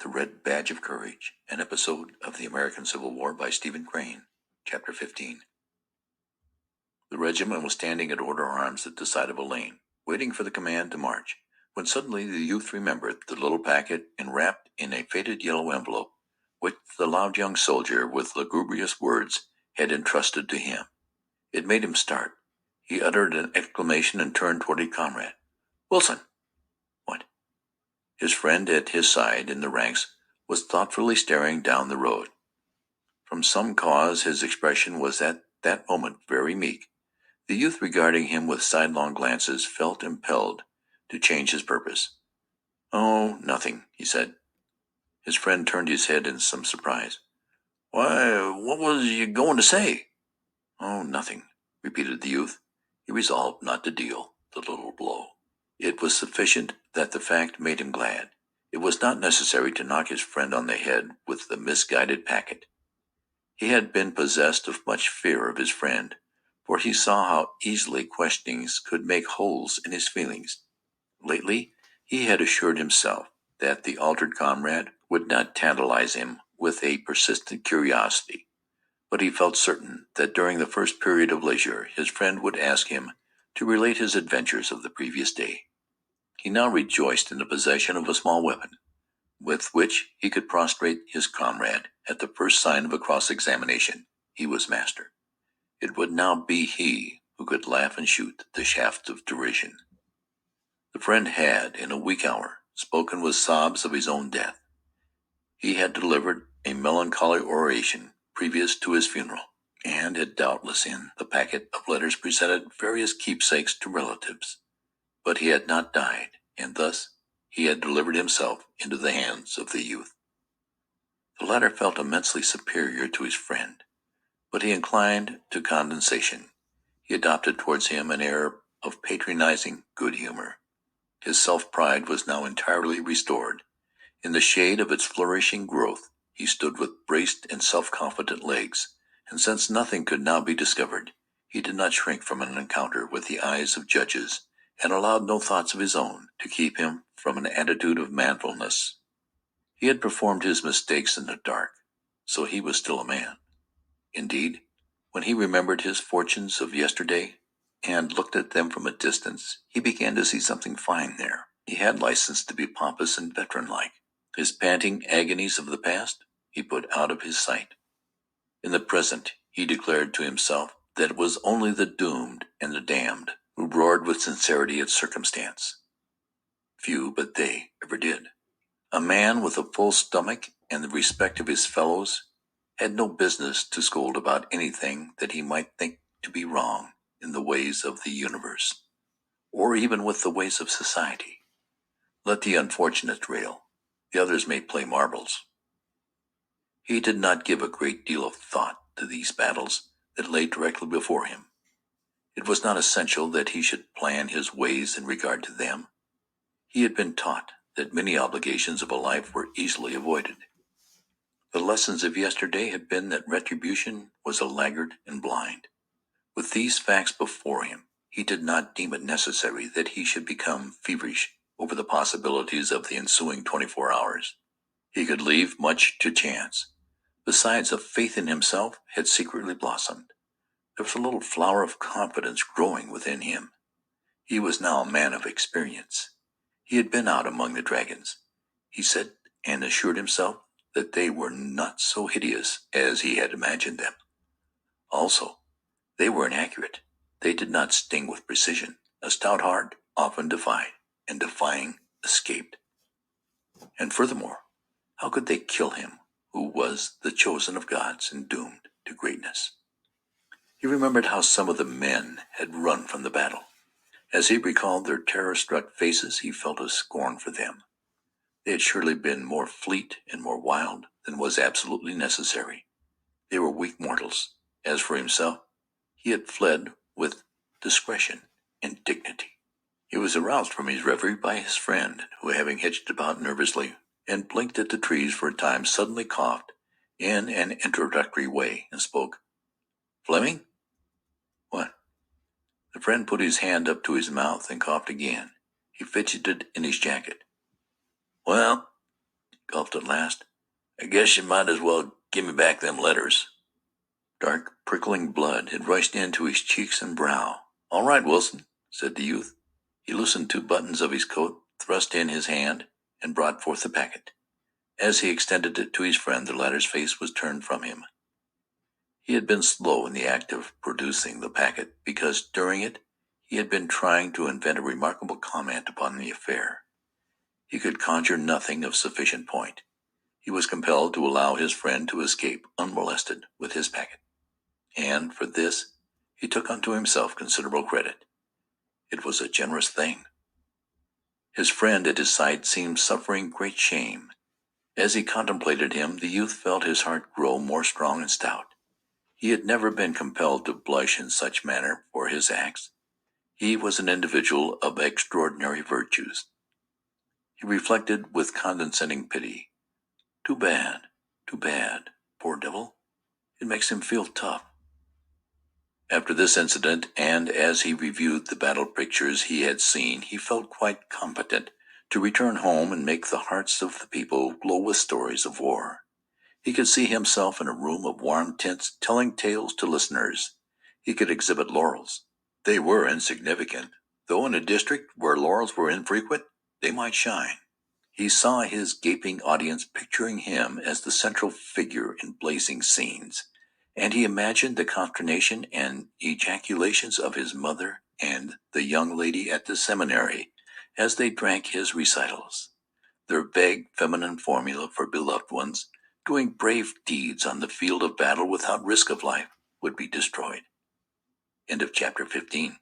The Red Badge of Courage, an episode of the American Civil War by Stephen Crane, Chapter 15. The regiment was standing at order arms at the side of a lane, waiting for the command to march, when suddenly the youth remembered the little packet enwrapped in a faded yellow envelope, which the loud young soldier with lugubrious words had entrusted to him. It made him start. He uttered an exclamation and turned toward a comrade. "Wilson!" "What?" His friend at his side in the ranks was thoughtfully staring down the road. From some cause his expression was at that moment very meek. The youth, regarding him with sidelong glances, felt impelled to change his purpose. "Oh, nothing," he said. His friend turned his head in some surprise. "Why, what was you going to say?" "Oh, nothing," repeated the youth. He resolved not to deal the little blow. It was sufficient that the fact made him glad. It was not necessary to knock his friend on the head with the misguided packet. He had been possessed of much fear of his friend, for he saw how easily questionings could make holes in his feelings. Lately, he had assured himself that the altered comrade would not tantalize him with a persistent curiosity, but he felt certain that during the first period of leisure his friend would ask him to relate his adventures of the previous day. He now rejoiced in the possession of a small weapon, with which he could prostrate his comrade at the first sign of a cross-examination. He was master. It would now be he who could laugh and shoot the shaft of derision. The friend had, in a weak hour, spoken with sobs of his own death. He had delivered a melancholy oration previous to his funeral, and had doubtless in the packet of letters presented various keepsakes to relatives. But he had not died, and thus he had delivered himself into the hands of the youth. The latter felt immensely superior to his friend, but he inclined to condescension. He adopted towards him an air of patronizing good humor. His self-pride was now entirely restored. In the shade of its flourishing growth, he stood with braced and self-confident legs, and since nothing could now be discovered, he did not shrink from an encounter with the eyes of judges, and allowed no thoughts of his own to keep him from an attitude of manfulness. He had performed his mistakes in the dark, so he was still a man. Indeed, when he remembered his fortunes of yesterday, and looked at them from a distance, he began to see something fine there. He had license to be pompous and veteran-like. His panting agonies of the past he put out of his sight. In the present he declared to himself that it was only the doomed and the damned who roared with sincerity at circumstance. Few but they ever did. A man with a full stomach and the respect of his fellows had no business to scold about anything that he might think to be wrong in the ways of the universe, or even with the ways of society. Let the unfortunate rail. The others may play marbles. He did not give a great deal of thought to these battles that lay directly before him. It was not essential that he should plan his ways in regard to them. He had been taught that many obligations of a life were easily avoided. The lessons of yesterday had been that retribution was a laggard and blind. With these facts before him, he did not deem it necessary that he should become feverish over the possibilities of the ensuing 24 hours. He could leave much to chance. Besides, a faith in himself had secretly blossomed. There was a little flower of confidence growing within him. He was now a man of experience. He had been out among the dragons. He said and assured himself that they were not so hideous as he had imagined them. Also, they were inaccurate. They did not sting with precision. A stout heart often defied, and defying escaped. And furthermore, how could they kill him who was the chosen of gods and doomed to greatness? He remembered how some of the men had run from the battle. As he recalled their terror-struck faces, he felt a scorn for them. They had surely been more fleet and more wild than was absolutely necessary. They were weak mortals. As for himself, he had fled with discretion and dignity. He was aroused from his reverie by his friend, who, having hitched about nervously and blinked at the trees for a time, suddenly coughed in an introductory way and spoke. "Fleming?" "What?" The friend put his hand up to his mouth and coughed again. He fidgeted in his jacket. "Well," gulped scoffed at last. "I guess you might as well give me back them letters." Dark, prickling blood had rushed into his cheeks and brow. "All right, Wilson," said the youth. He loosened 2 buttons of his coat, thrust in his hand, and brought forth the packet. As he extended it to his friend, the latter's face was turned from him. He had been slow in the act of producing the packet, because during it he had been trying to invent a remarkable comment upon the affair. He could conjure nothing of sufficient point. He was compelled to allow his friend to escape unmolested with his packet, and for this he took unto himself considerable credit. It was a generous thing. His friend at his side seemed suffering great shame. As he contemplated him, the youth felt his heart grow more strong and stout. He had never been compelled to blush in such manner for his acts. He was an individual of extraordinary virtues. He reflected with condescending pity. Too bad, poor devil. It makes him feel tough. After this incident, and as he reviewed the battle pictures he had seen, he felt quite competent to return home and make the hearts of the people glow with stories of war. He could see himself in a room of warm tints telling tales to listeners. He could exhibit laurels. They were insignificant, though in a district where laurels were infrequent, they might shine. He saw his gaping audience picturing him as the central figure in blazing scenes, and he imagined the consternation and ejaculations of his mother and the young lady at the seminary as they drank his recitals. Their vague feminine formula for beloved ones doing brave deeds on the field of battle without risk of life would be destroyed. End of chapter 15.